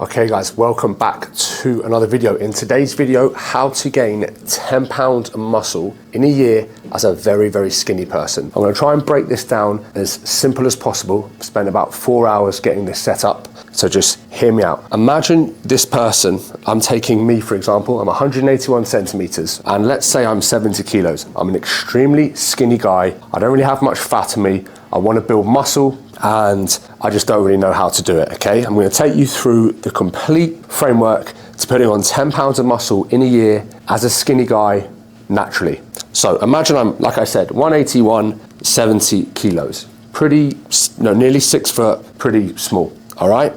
Okay guys, welcome back to another video. In today's video, how to gain 10 pounds muscle in a year as a very skinny person. I'm gonna try and break this down as simple as possible. Spend about 4 hours getting this set up. So just hear me out. Imagine this person, I'm taking me for example, I'm 181 centimeters, and let's say I'm 70 kilos. I'm an extremely skinny guy. I don't really have much fat in me. I wanna build muscle, and I just don't really know how to do it, okay? I'm gonna take you through the complete framework to putting on 10 pounds of muscle in a year as a skinny guy naturally. So imagine I'm, like I said, 181, 70 kilos. Nearly 6 foot, pretty small, all right?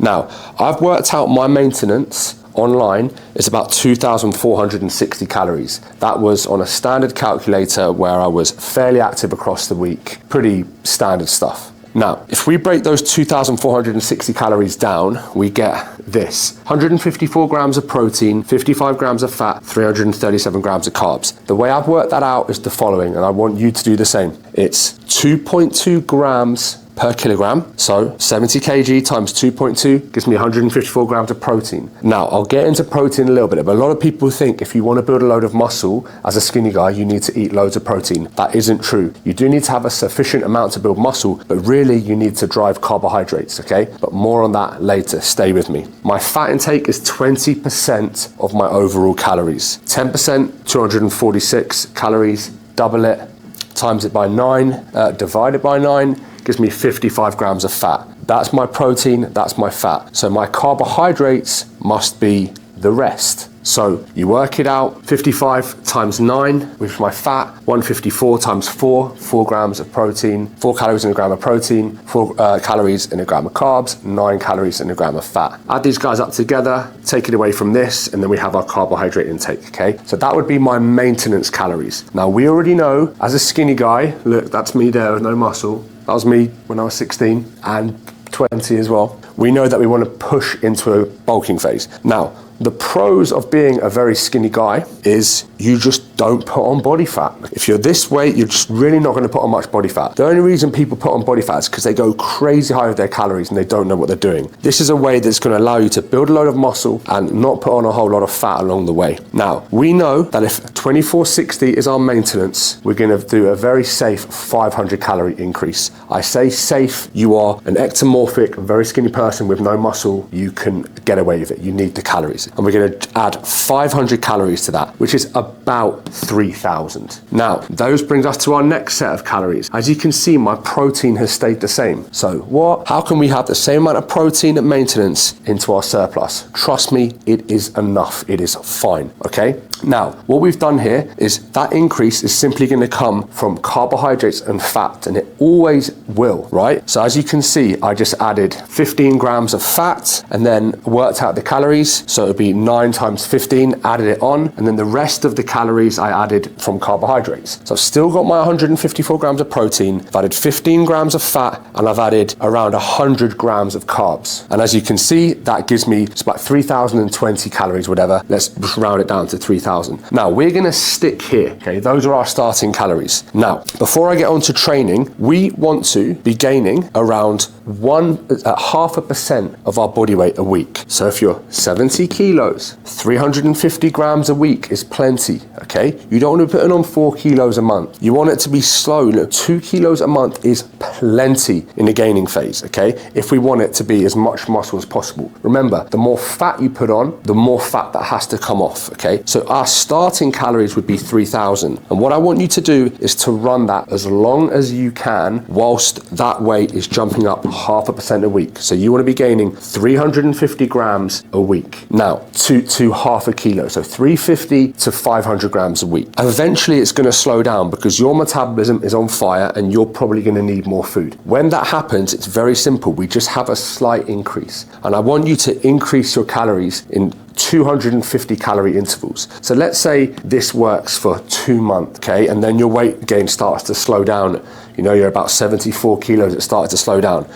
Now, I've worked out my maintenance online is about 2,460 calories. That was on a standard calculator where I was fairly active across the week. Pretty standard stuff. Now, if we break those 2,460 calories down, we get this. 154 grams of protein, 55 grams of fat, 337 grams of carbs. The way I've worked that out is the following, and I want you to do the same. It's 2.2 grams per kilogram, so 70 kg times 2.2 gives me 154 grams of protein. Now, I'll get into protein a little bit, but a lot of people think if you want to build a load of muscle as a skinny guy, you need to eat loads of protein. That isn't true. You do need to have a sufficient amount to build muscle, but really you need to drive carbohydrates, okay? But more on that later, stay with me. My fat intake is 20% of my overall calories. 10%, 246 calories, double it, times it by 9, divide it by 9, gives me 55 grams of fat. That's my protein, that's my fat. So my carbohydrates must be the rest. So you work it out, 55 times 9, which is my fat, 154 times 4 grams of protein, 4 calories in a gram of protein, 4 calories in a gram of carbs, 9 calories in a gram of fat. Add these guys up together, take it away from this, and then we have our carbohydrate intake, okay? So that would be my maintenance calories. Now we already know, as a skinny guy, look, that's me there with no muscle. That was me when I was 16 and 20 as well. We know that we want to push into a bulking phase. Now, the pros of being a very skinny guy is you just don't put on body fat. If you're this weight, you're just really not going to put on much body fat. The only reason people put on body fat is because they go crazy high with their calories and they don't know what they're doing. This is a way that's going to allow you to build a load of muscle and not put on a whole lot of fat along the way. Now, we know that if 2460 is our maintenance, we're going to do a very safe 500 calorie increase. I say safe, you are an ectomorphic, very skinny person with no muscle, you can get away with it. You need the calories. And we're going to add 500 calories to that, which is about 3,000. Now, those brings us to our next set of calories. As you can see, my protein has stayed the same. So how can we have the same amount of protein at maintenance into our surplus? Trust me, it is enough. It is fine, okay? Now, what we've done here is that increase is simply going to come from carbohydrates and fat, and it always will, right? So as you can see, I just added 15 grams of fat and then worked out the calories. So it'd be 9 times 15, added it on, and then the rest of the calories I added from carbohydrates. So I've still got my 154 grams of protein, I've added 15 grams of fat, and I've added around 100 grams of carbs. And as you can see, that gives me, it's about 3,020 calories, whatever. Let's just round it down to 3,000. Now, we're gonna stick here, okay? Those are our starting calories. Now, before I get on to training, we want to be gaining around 0.5% of our body weight a week. So if you're 70 kilos, 350 grams a week is plenty, okay? You don't want to be putting on 4 kilos a month. You want it to be slow. Look, 2 kilos a month is plenty in the gaining phase, okay? If we want it to be as much muscle as possible. Remember, the more fat you put on, the more fat that has to come off, okay? So our starting calories would be 3,000. And what I want you to do is to run that as long as you can whilst that weight is jumping up 0.5% a week. So you want to be gaining 350 grams a week. Now, to half a kilo. So 350 to 500 grams a week. Eventually it's going to slow down because your metabolism is on fire and you're probably going to need more food. When that happens, it's very simple. We just have a slight increase. And I want you to increase your calories in 250 calorie intervals. So let's say this works for 2 months, okay? And then your weight gain starts to slow down. You know, you're about 74 kilos, it started to slow down.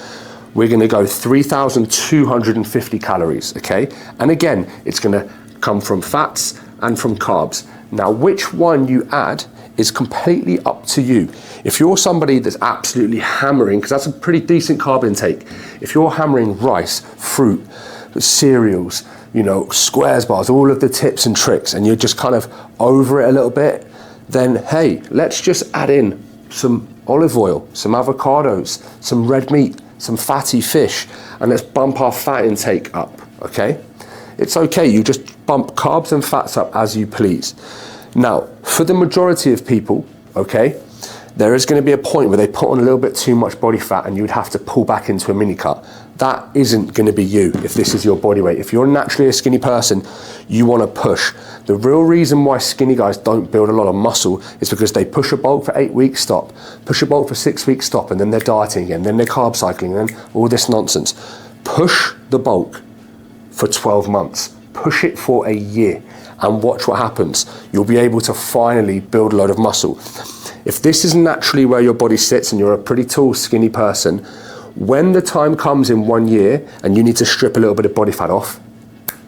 We're gonna go 3,250 calories, okay? And again, it's gonna come from fats and from carbs. Now, which one you add is completely up to you. If you're somebody that's absolutely hammering, because that's a pretty decent carb intake, if you're hammering rice, fruit, cereals, squares bars, all of the tips and tricks, and you're just kind of over it a little bit, then hey, let's just add in some olive oil, some avocados, some red meat, some fatty fish, and let's bump our fat intake up, okay? It's okay, you just bump carbs and fats up as you please. Now, for the majority of people, okay, there is going to be a point where they put on a little bit too much body fat and you would have to pull back into a mini cut. That isn't going to be you if this is your body weight. If you're naturally a skinny person, you want to push. The real reason why skinny guys don't build a lot of muscle is because they push a bulk for 8 weeks, stop. Push a bulk for 6 weeks, stop, and then they're dieting again, then they're carb cycling, and then all this nonsense. Push the bulk for 12 months. Push it for a year and watch what happens. You'll be able to finally build a load of muscle. If this is naturally where your body sits and you're a pretty tall, skinny person, when the time comes in 1 year and you need to strip a little bit of body fat off,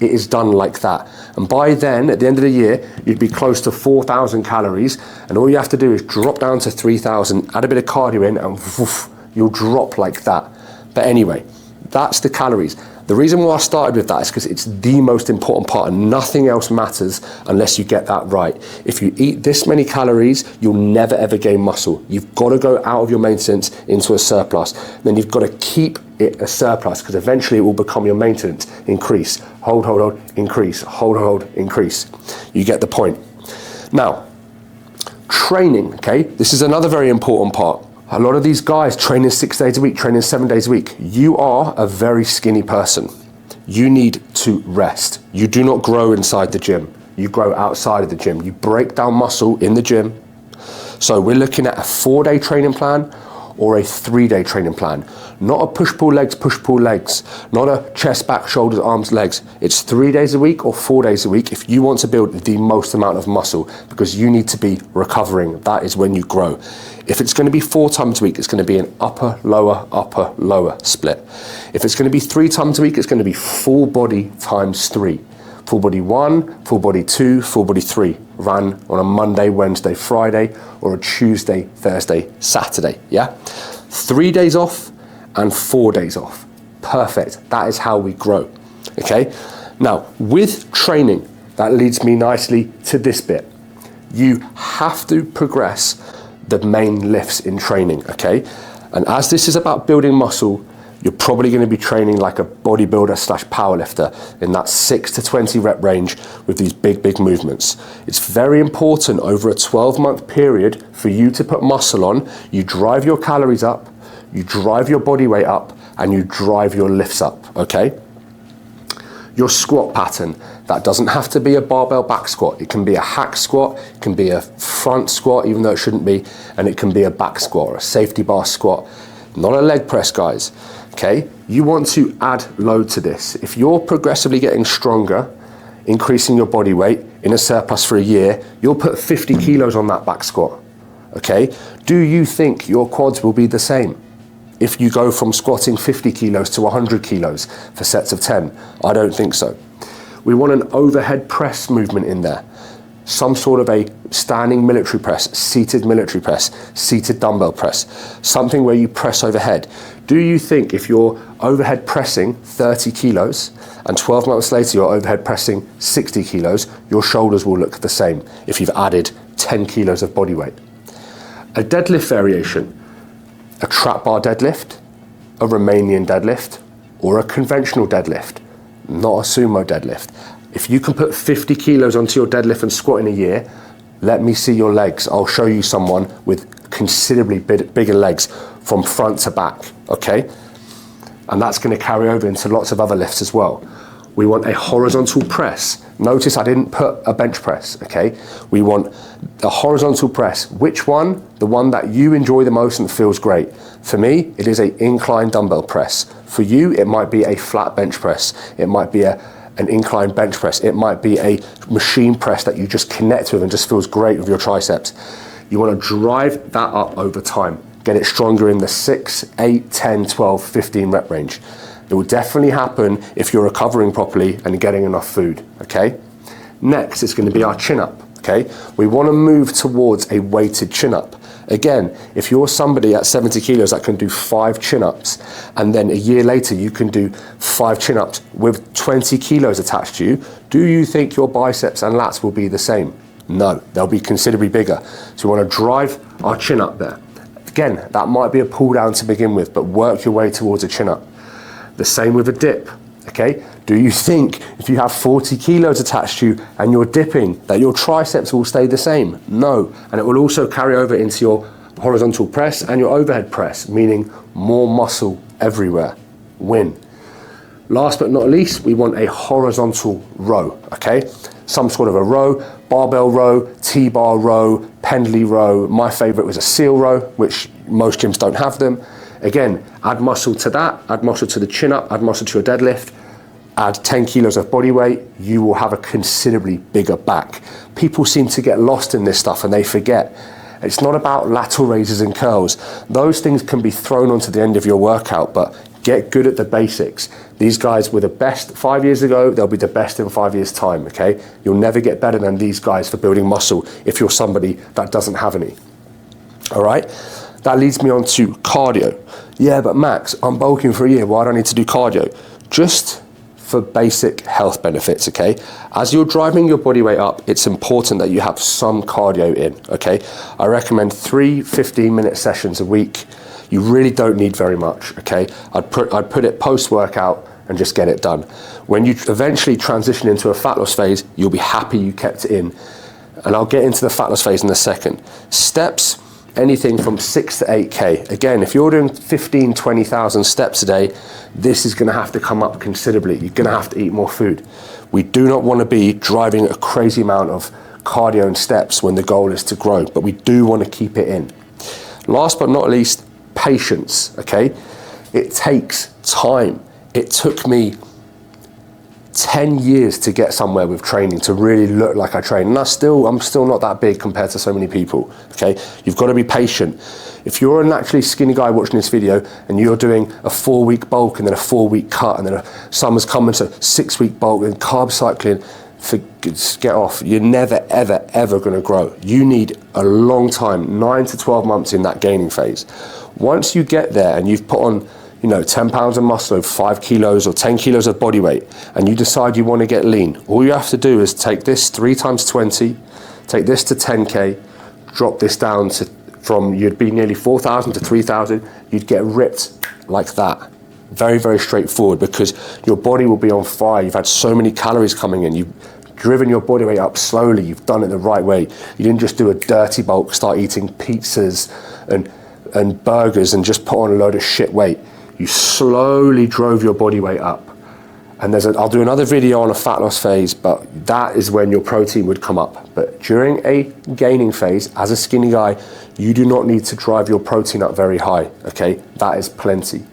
it is done like that. And by then, at the end of the year, you'd be close to 4,000 calories, and all you have to do is drop down to 3,000, add a bit of cardio in, and woof, you'll drop like that. But anyway, that's the calories. The reason why I started with that is because it's the most important part, and nothing else matters unless you get that right. If you eat this many calories, you'll never ever gain muscle. You've got to go out of your maintenance into a surplus. Then you've got to keep it a surplus, because eventually it will become your maintenance. Increase, hold, increase, hold, increase. You get the point. Now, training, okay? This is another very important part. A lot of these guys training 6 days a week, training 7 days a week. You are a very skinny person. You need to rest. You do not grow inside the gym. You grow outside of the gym. You break down muscle in the gym. So we're looking at a 4-day training plan or a 3-day training plan. Not a push-pull legs, not a chest, back, shoulders, arms, legs. It's 3 days a week or 4 days a week if you want to build the most amount of muscle, because you need to be recovering. That is when you grow. If it's going to be 4 times a week, it's going to be an upper, lower split. If it's going to be 3 times a week, it's going to be full body times 3. Full body 1, full body 2, full body 3. Run on a Monday, Wednesday, Friday, or a Tuesday, Thursday, Saturday, yeah? 3 days off and 4 days off. Perfect. That is how we grow, okay? Now, with training, that leads me nicely to this bit. You have to progress the main lifts in training, okay? And as this is about building muscle, you're probably going to be training like a bodybuilder / powerlifter in that 6 to 20 rep range with these big movements. It's very important over a 12-month period for you to put muscle on. You drive your calories up, you drive your body weight up, and you drive your lifts up, okay? Your squat pattern, that doesn't have to be a barbell back squat. It can be a hack squat, it can be a front squat, even though it shouldn't be, and it can be a back squat or a safety bar squat. Not a leg press, guys, okay? You want to add load to this. If you're progressively getting stronger, increasing your body weight in a surplus for a year, you'll put 50 kilos on that back squat, okay? Do you think your quads will be the same if you go from squatting 50 kilos to 100 kilos for sets of 10? I don't think so. We want an overhead press movement in there. Some sort of a standing military press, seated military press, seated dumbbell press, something where you press overhead. Do you think if you're overhead pressing 30 kilos and 12 months later you're overhead pressing 60 kilos, your shoulders will look the same if you've added 10 kilos of body weight? A deadlift variation, a trap bar deadlift, a Romanian deadlift, or a conventional deadlift, not a sumo deadlift. If you can put 50 kilos onto your deadlift and squat in a year, let me see your legs. I'll show you someone with considerably bigger legs from front to back, okay? And that's going to carry over into lots of other lifts as well. We want a horizontal press. Notice I didn't put a bench press, okay? We want a horizontal press. Which one? The one that you enjoy the most and feels great. For me, it is an incline dumbbell press. For you, it might be a flat bench press. It might be an incline bench press. It might be a machine press that you just connect with and just feels great with your triceps. You want to drive that up over time. Get it stronger in the 6, 8, 10, 12, 15 rep range. It will definitely happen if you're recovering properly and getting enough food, okay? Next, it's going to be our chin up, okay? We want to move towards a weighted chin up. Again, if you're somebody at 70 kilos that can do 5 chin-ups, and then a year later you can do 5 chin-ups with 20 kilos attached to you, do you think your biceps and lats will be the same? No, they'll be considerably bigger. So we want to drive our chin up there. Again, that might be a pull down to begin with, but work your way towards a chin up. The same with a dip, okay? Do you think if you have 40 kilos attached to you and you're dipping that your triceps will stay the same? No, and it will also carry over into your horizontal press and your overhead press, meaning more muscle everywhere. Win. Last but not least, we want a horizontal row, okay? Some sort of a row, barbell row, T-bar row, pendley row. My favorite was a seal row, which most gyms don't have them. Again, add muscle to that, add muscle to the chin up, add muscle to your deadlift, add 10 kilos of body weight, you will have a considerably bigger back. People seem to get lost in this stuff and they forget. It's not about lateral raises and curls. Those things can be thrown onto the end of your workout, but get good at the basics. These guys were the best 5 years ago, they'll be the best in 5 years' time, okay? You'll never get better than these guys for building muscle if you're somebody that doesn't have any. All right? That leads me on to cardio. Yeah, but Max, I'm bulking for a year, why do I need to do cardio? Just for basic health benefits, okay? As you're driving your body weight up, it's important that you have some cardio in, okay? I recommend 3 15-minute sessions a week. You really don't need very much, okay? I'd put it post-workout and just get it done. When you eventually transition into a fat loss phase, you'll be happy you kept it in. And I'll get into the fat loss phase in a second. Steps, anything from 6 to 8K. Again, if you're doing 15, 20,000 steps a day, this is gonna have to come up considerably. You're gonna have to eat more food. We do not wanna be driving a crazy amount of cardio and steps when the goal is to grow, but we do wanna keep it in. Last but not least, patience, okay? It takes time. It took me 10 years to get somewhere with training, to really look like I train. And I'm still not that big compared to so many people, okay? You've got to be patient. If you're a naturally skinny guy watching this video and you're doing a 4-week bulk and then a 4-week cut and then summer's coming to 6-week bulk and carb cycling, get off. You're never, ever, ever gonna grow. You need a long time, 9 to 12 months in that gaining phase. Once you get there and you've put on 10 pounds of muscle, 5 kilos or 10 kilos of body weight, and you decide you want to get lean, all you have to do is take this 3 times 20, take this to 10K, drop this down to you'd be nearly 4,000 to 3,000, you'd get ripped like that. Very, very straightforward, because your body will be on fire. You've had so many calories coming in. You've driven your body weight up slowly. You've done it the right way. You didn't just do a dirty bulk, start eating pizzas and burgers and just put on a load of shit weight. You slowly drove your body weight up. And I'll do another video on a fat loss phase, but that is when your protein would come up. But during a gaining phase, as a skinny guy, you do not need to drive your protein up very high, okay? That is plenty.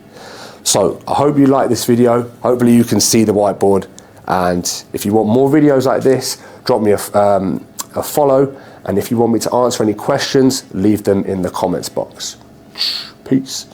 So I hope you like this video. Hopefully you can see the whiteboard. And if you want more videos like this, drop me a follow. And if you want me to answer any questions, leave them in the comments box. Peace.